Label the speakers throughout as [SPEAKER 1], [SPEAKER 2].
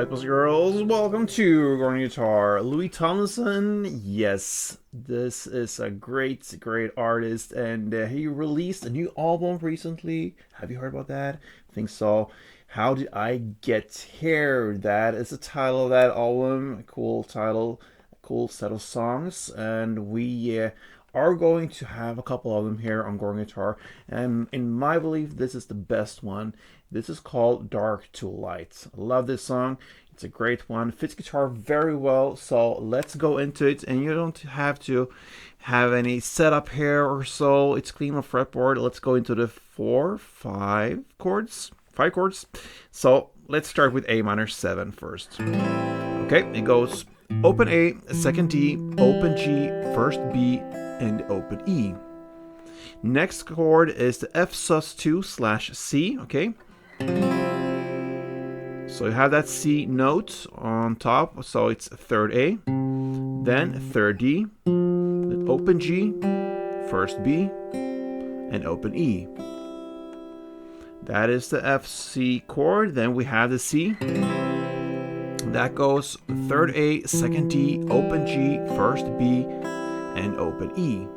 [SPEAKER 1] boys and girls, welcome to Gruvgear Guitar. Louis Tomlinson, yes, this is a great artist, and he released a new album recently. Have you heard about that? I think so. How Did I Get Here? That is the title of that album. A cool title, a cool set of songs, and we are going to have a couple of them here on Gruvgear Guitar. And in my belief, this is the best one. This is called Dark to Light. I love this song. It's a great one. Fits guitar very well. So let's go into it. And you don't have to have any setup here or so. It's clean on fretboard. Let's go into the five chords. So let's start with A minor 7 first. Okay, it goes open A, second D, open G, first B, and open E. Next chord is the F sus2/C, okay? So you have that C note on top, so it's third A, then third D, then open G, first B, and open E. That is the F C chord. Then we have the C. That goes third A, second D, open G, first B, and open E.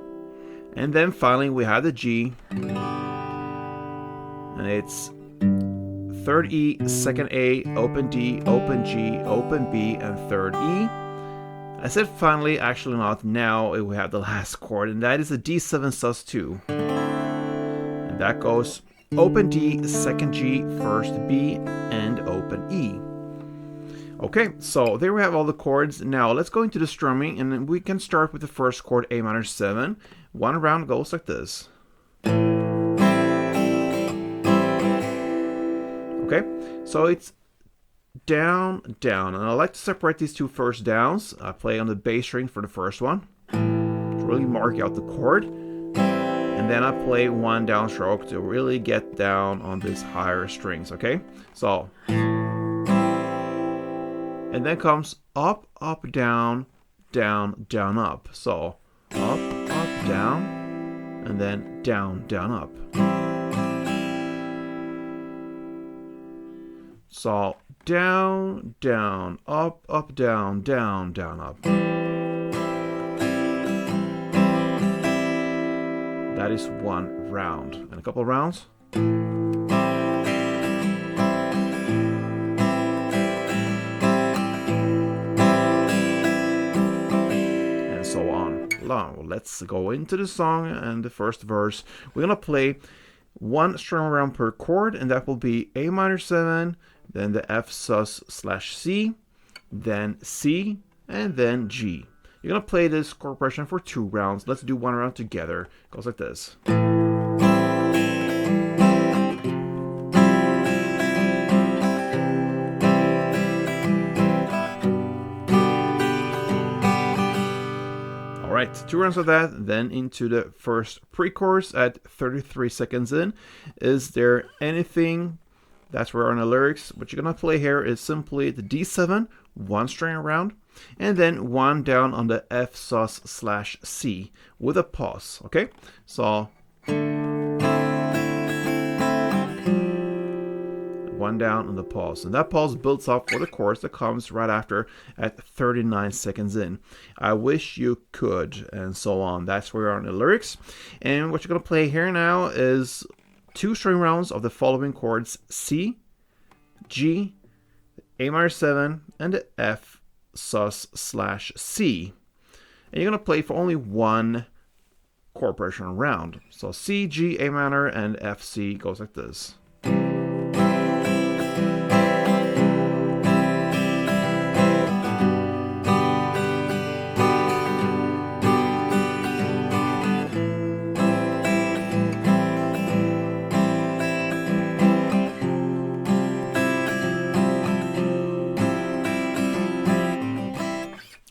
[SPEAKER 1] And then finally we have the G, and it's third E, second A, open D, open G, open B, and third E. I said finally, actually not. Now we have the last chord, and that is a D7 sus2. And that goes open D, second G, first B, and open E. Okay, so there we have all the chords. Now let's go into the strumming, and then we can start with the first chord, A minor 7. One round goes like this. Okay, so it's down, down, and I like to separate these two first downs. I play on the bass string for the first one to really mark out the chord, and then I play one downstroke to really get down on these higher strings. Okay, so and then comes up, up, down, down, down, up. So up, up, down, and then down, down, up. So down, down, up, up, down, down, down, up. That is one round. And a couple of rounds. And so on. Now, let's go into the song and the first verse. We're going to play one strum around per chord, and that will be A minor 7, then the F sus/C, then C, and then G. You're going to play this chord progression for 2 rounds. Let's do one round together. It goes like this. Alright, 2 rounds of that, then into the first pre-chorus at 33 seconds in. Is there anything? That's where on the lyrics. What you're going to play here is simply the D7, one string around, and then one down on the F sus/C with a pause. Okay, so one down on the pause, and that pause builds up for the chorus that comes right after at 39 seconds in. I wish you could, and so on. That's where on the lyrics. And what you're going to play here now is 2 string rounds of the following chords: C, G, A minor 7, and the F sus/C. And you're going to play for only one chord progression round. So C, G, A minor, and F, C goes like this.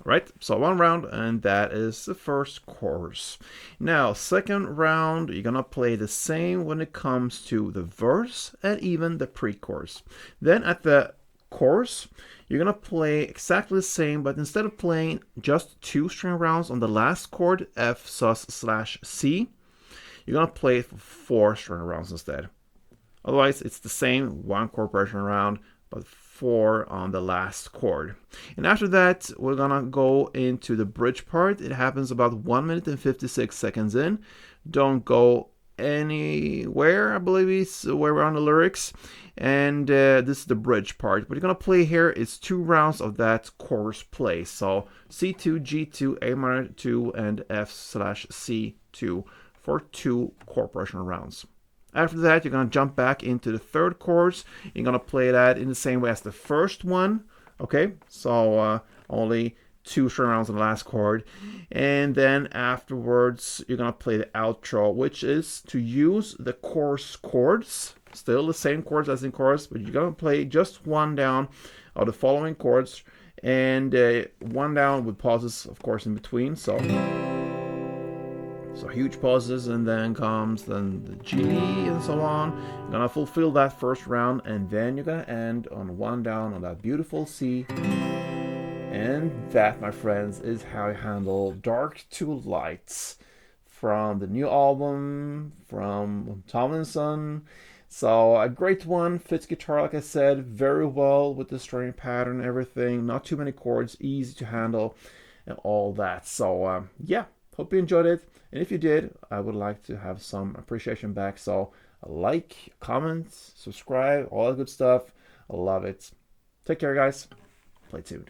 [SPEAKER 1] Right, so one round, and that is the first chorus. Now, second round, you're gonna play the same when it comes to the verse and even the pre-chorus. Then at the chorus, you're gonna play exactly the same, but instead of playing just 2 string rounds on the last chord, F sus/C, you're gonna play 4 string rounds instead. Otherwise, it's the same 1 chord progression round, but 4 on the last chord. And after that, we're gonna go into the bridge part. It happens about 1 minute and 56 seconds in. Don't go anywhere, I believe it's where we're on the lyrics. And this is the bridge part. What you're gonna play here is 2 rounds of that chorus play. So C2, G2, A minor 2, and F/C2 for 2 chord progression rounds. After that, you're going to jump back into the third chords. You're going to play that in the same way as the first one. Okay, so only 2 string rounds on the last chord. And then afterwards, you're going to play the outro, which is to use the chorus chords. Still the same chords as in chorus, but you're going to play just 1 down of the following chords. And 1 down with pauses, of course, in between. So huge pauses, and then comes then the G and so on. You're gonna fulfill that first round, and then you're gonna end on 1 down on that beautiful C. And that, my friends, is how I handle Dark to Light from the new album from Tomlinson. So a great one, fits guitar, like I said, very well with the string pattern and everything. Not too many chords, easy to handle, and all that. So yeah, hope you enjoyed it. And if you did, I would like to have some appreciation back. So a like, comment, subscribe, all that good stuff. I love it. Take care, guys. Play tuned.